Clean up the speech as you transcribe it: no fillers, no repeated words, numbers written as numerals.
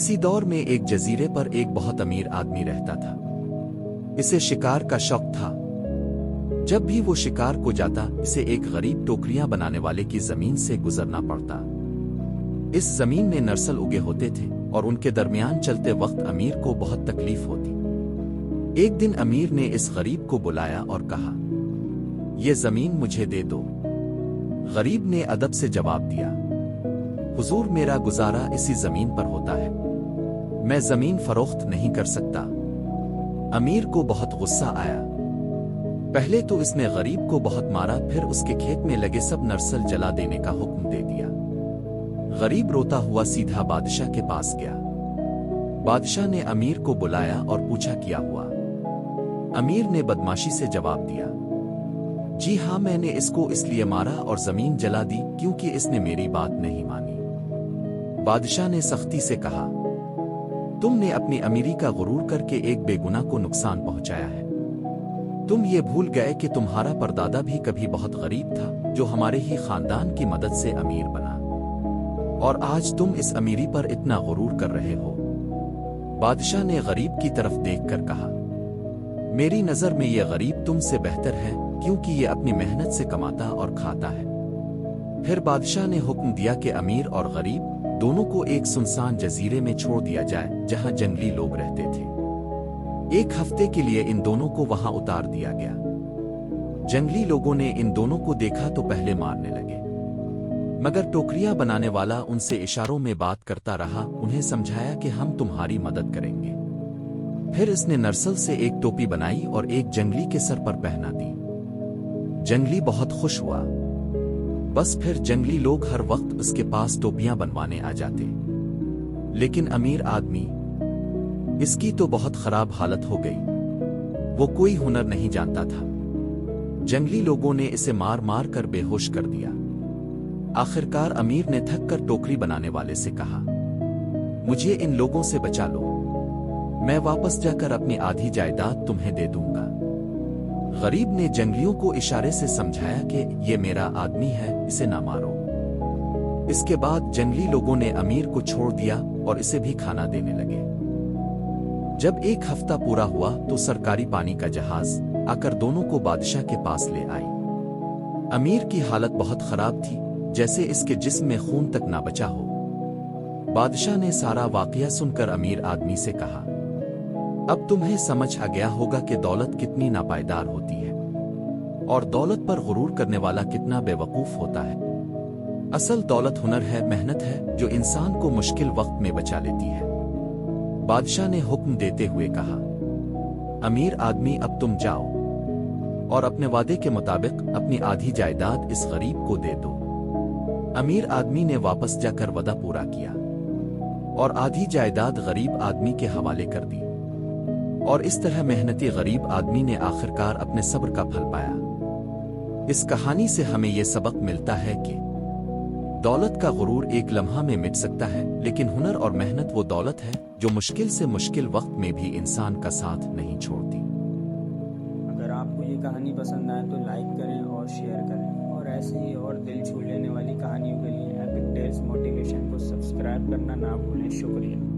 किसी दौर में एक जजीरे पर एक बहुत अमीर आदमी रहता था। इसे शिकार का शौक था। जब भी वो शिकार को जाता, इसे एक गरीब टोकरियां बनाने वाले की जमीन से गुजरना पड़ता। इस जमीन में नर्सल उगे होते थे और उनके दरमियान चलते वक्त अमीर को बहुत तकलीफ होती। एक दिन अमीर ने इस गरीब को बुलाया और कहा, ये जमीन मुझे दे दो। गरीब ने अदब से जवाब दिया, हुजूर, मेरा गुजारा इसी जमीन पर होता है, मैं जमीन फरोख्त नहीं कर सकता। अमीर को बहुत गुस्सा आया। पहले तो इसने गरीब को बहुत मारा, फिर उसके खेत में लगे सब नर्सल जला देने का हुक्म दे दिया। गरीब रोता हुआ सीधा बादशाह के पास गया। बादशाह ने अमीर को बुलाया और पूछा, क्या हुआ? अमीर ने बदमाशी से जवाब दिया, जी हाँ, मैंने इसको इसलिए मारा और जमीन जला दी क्योंकि इसने मेरी बात नहीं मानी। बादशाह ने सख्ती से कहा, तुमने अपनी अमीरी का गुरूर करके एक बेगुनाह को नुकसान पहुंचाया है। तुम ये भूल गए कि तुम्हारा परदादा भी कभी बहुत गरीब था, जो हमारे ही खानदान की मदद से अमीर बना, और आज तुम इस अमीरी पर इतना गुरूर कर रहे हो। बादशाह ने गरीब की तरफ देखकर कहा, मेरी नजर में ये गरीब तुमसे बेहतर है, क्योंकि ये अपनी मेहनत से कमाता और खाता है। फिर बादशाह ने हुक्म दिया कि अमीर और गरीब दोनों को एक सुनसान जजीरे में छोड़ दिया जाए, जहां जंगली लोग रहते थे। एक हफ्ते के लिए इन दोनों को वहां उतार दिया गया। जंगली लोगों ने इन दोनों को देखा तो पहले मारने लगे, मगर टोकरियां बनाने वाला उनसे इशारों में बात करता रहा, उन्हें समझाया कि हम तुम्हारी मदद करेंगे। फिर इसने नर्सल से एक टोपी बनाई और एक जंगली के सर पर पहना दी। जंगली बहुत खुश हुआ। बस फिर जंगली लोग हर वक्त उसके पास टोपियां बनवाने आ जाते। लेकिन अमीर आदमी, इसकी तो बहुत खराब हालत हो गई। वो कोई हुनर नहीं जानता था। जंगली लोगों ने इसे मार मार कर बेहोश कर दिया। आखिरकार अमीर ने थक कर टोकरी बनाने वाले से कहा, मुझे इन लोगों से बचा लो, मैं वापस जाकर अपनी आधी जायदाद तुम्हें दे दूंगा। गरीब ने जंगलियों को इशारे से समझाया कि ये मेरा आदमी है, इसे ना मारो। इसके बाद जंगली लोगों ने अमीर को छोड़ दिया और इसे भी खाना देने लगे। जब एक हफ्ता पूरा हुआ तो सरकारी पानी का जहाज आकर दोनों को बादशाह के पास ले आई। अमीर की हालत बहुत खराब थी, जैसे इसके जिस्म में खून तक ना बचा हो। बादशाह ने सारा वाकया सुनकर अमीर आदमी से कहा, अब तुम्हें समझ आ गया होगा कि दौलत कितनी नापायदार होती है और दौलत पर गुरूर करने वाला कितना बेवकूफ होता है। असल दौलत हुनर है, मेहनत है, जो इंसान को मुश्किल वक्त में बचा लेती है। बादशाह ने हुक्म देते हुए कहा, अमीर आदमी, अब तुम जाओ और अपने वादे के मुताबिक अपनी आधी जायदाद इस गरीब को दे दो। अमीर आदमी ने वापस जाकर वादा पूरा किया और आधी जायदाद गरीब आदमी के हवाले कर दी। और इस तरह मेहनती गरीब आदमी ने आखिरकार अपने सब्र का फल पाया। इस कहानी से हमें यह सबक मिलता है कि दौलत का गुरूर एक लम्हा में मिट सकता है, लेकिन हुनर और मेहनत वो दौलत है जो मुश्किल से मुश्किल वक्त में भी इंसान का साथ नहीं छोड़ती। अगर आपको ये कहानी पसंद आए तो लाइक करें और शेयर करें, और ऐसे ही और दिल छू लेने वाली कहानियों के लिए एपिक टेल्स मोटिवेशन को सब्सक्राइब करना ना भूलें। शुक्रिया।